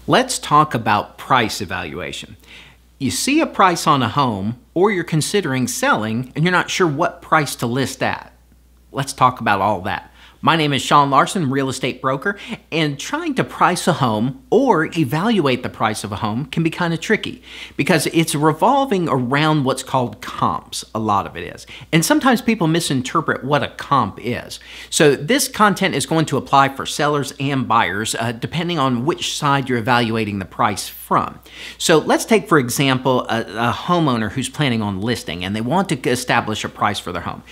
Let's talk about price evaluation. You see a price on a home, or you're considering selling and you're not sure what price to list at. Let's talk about all that. My name is Sean Larson, real estate broker, and trying to price a home or evaluate the price of a home can be kind of tricky because it's revolving around what's called comps. A lot of it is. And sometimes people misinterpret what a comp is. So this content is going to apply for sellers and buyers depending on which side you're evaluating the price from. So let's take, for example, a homeowner who's planning on listing and they want to establish a price for their home.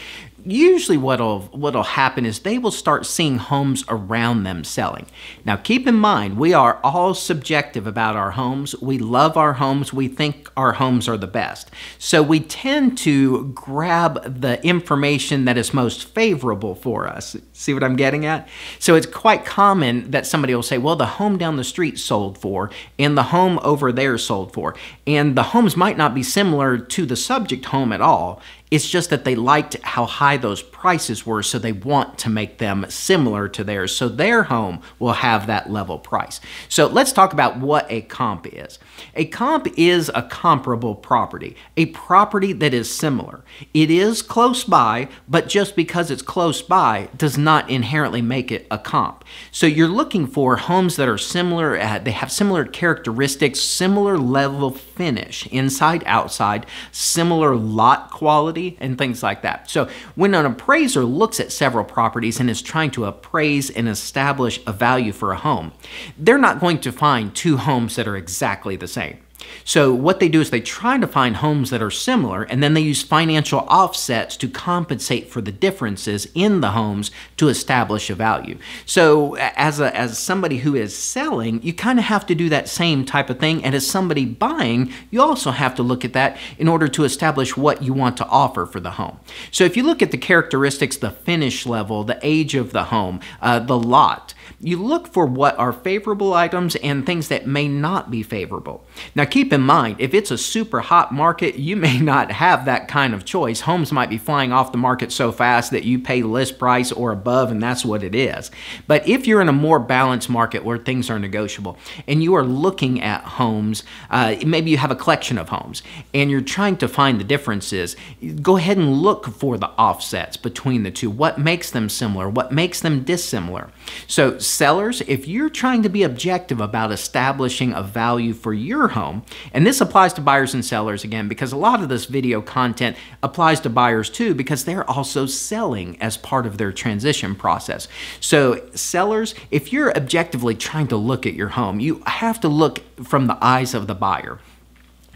Usually what'll happen is they will start seeing homes around them selling. Now keep in mind, we are all subjective about our homes. We love our homes. We think our homes are the best. So we tend to grab the information that is most favorable for us. See what I'm getting at? So it's quite common that somebody will say, well, the home down the street sold for, and the home over there sold for. And the homes might not be similar to the subject home at all. It's just that they liked how high those prices were, so they want to make them similar to theirs, so their home will have that level price. So let's talk about what a comp is. A comp is a comparable property, a property that is similar. It is close by, but just because it's close by does not inherently make it a comp. So you're looking for homes that are similar, they have similar characteristics, similar level finish, inside, outside, similar lot quality, and things like that. So when an appraiser looks at several properties and is trying to appraise and establish a value for a home, they're not going to find two homes that are exactly the same. So what they do is they try to find homes that are similar, and then they use financial offsets to compensate for the differences in the homes to establish a value. So as somebody who is selling, you kind of have to do that same type of thing. And as somebody buying, you also have to look at that in order to establish what you want to offer for the home. So if you look at the characteristics, the finish level, the age of the home, the lot, you look for what are favorable items and things that may not be favorable. Now keep in mind, if it's a super hot market, you may not have that kind of choice. Homes might be flying off the market so fast that you pay list price or above, and that's what it is. But if you're in a more balanced market where things are negotiable and you are looking at homes, maybe you have a collection of homes and you're trying to find the differences, go ahead and look for the offsets between the two. What makes them similar? What makes them dissimilar? So sellers, if you're trying to be objective about establishing a value for your home, and this applies to buyers and sellers again, because a lot of this video content applies to buyers too, because they're also selling as part of their transition process. So sellers, if you're objectively trying to look at your home, you have to look from the eyes of the buyer.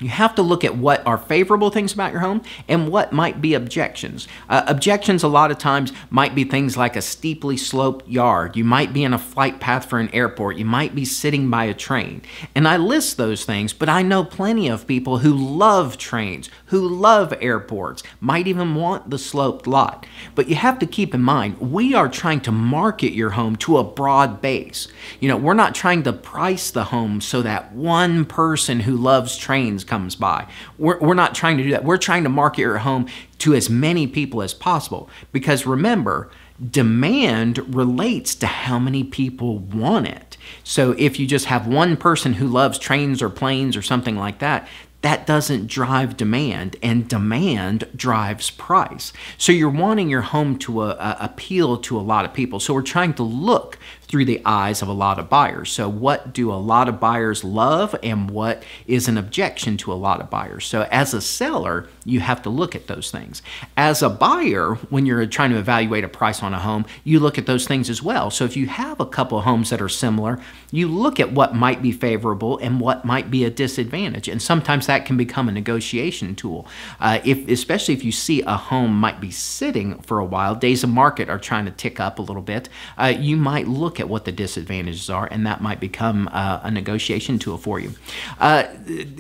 You have to look at what are favorable things about your home and what might be objections. Objections a lot of times might be things like a steeply sloped yard. You might be in a flight path for an airport. You might be sitting by a train. And I list those things, but I know plenty of people who love trains, who love airports, might even want the sloped lot. But you have to keep in mind, we are trying to market your home to a broad base. You know, we're not trying to price the home so that one person who loves trains comes by. We're not trying to do that. We're trying to market your home to as many people as possible, because remember, demand relates to how many people want it. So if you just have one person who loves trains or planes or something like that, that doesn't drive demand, and demand drives price. So you're wanting your home to appeal to a lot of people. So we're trying to look through the eyes of a lot of buyers. So what do a lot of buyers love and what is an objection to a lot of buyers? So as a seller, you have to look at those things. As a buyer, when you're trying to evaluate a price on a home, you look at those things as well. So if you have a couple of homes that are similar, you look at what might be favorable and what might be a disadvantage. And sometimes that can become a negotiation tool. Especially if you see a home might be sitting for a while, days of market are trying to tick up a little bit, you might look at what the disadvantages are, and that might become a negotiation tool for you.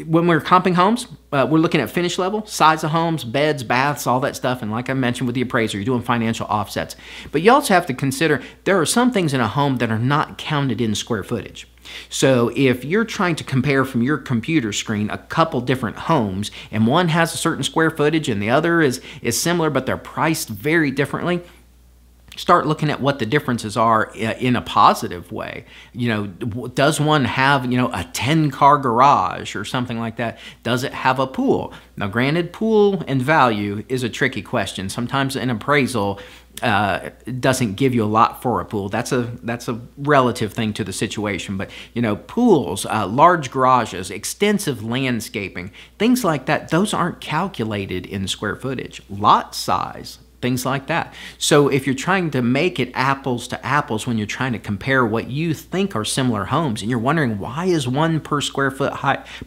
When we're comping homes, we're looking at finish level, size of homes, beds, baths, all that stuff. And like I mentioned with the appraiser, you're doing financial offsets. But you also have to consider there are some things in a home that are not counted in square footage. So if you're trying to compare from your computer screen a couple different homes, and one has a certain square footage and the other is similar, but they're priced very differently, start looking at what the differences are in a positive way. Does one have, a 10-car garage or something like that? Does it have a pool? Now, granted, pool and value is a tricky question. Sometimes an appraisal doesn't give you a lot for a pool. That's a relative thing to the situation. But pools, large garages, extensive landscaping, things like that, those aren't calculated in square footage. Lot size, things like that. So if you're trying to make it apples to apples when you're trying to compare what you think are similar homes, and you're wondering why is one per square foot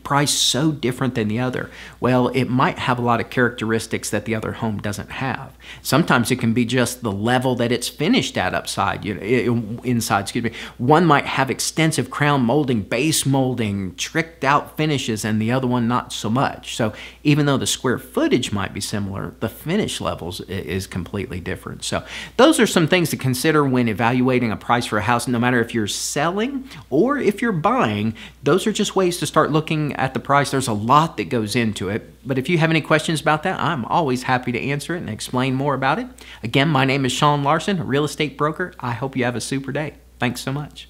price so different than the other, well, it might have a lot of characteristics that the other home doesn't have. Sometimes it can be just the level that it's finished at inside. One might have extensive crown molding, base molding, tricked out finishes, and the other one not so much. So even though the square footage might be similar, the finish levels is completely different. So those are some things to consider when evaluating a price for a house. No matter if you're selling or if you're buying, those are just ways to start looking at the price. There's a lot that goes into it, but if you have any questions about that, I'm always happy to answer it and explain more about it. Again, my name is Sean Larson, a real estate broker. I hope you have a super day. Thanks so much.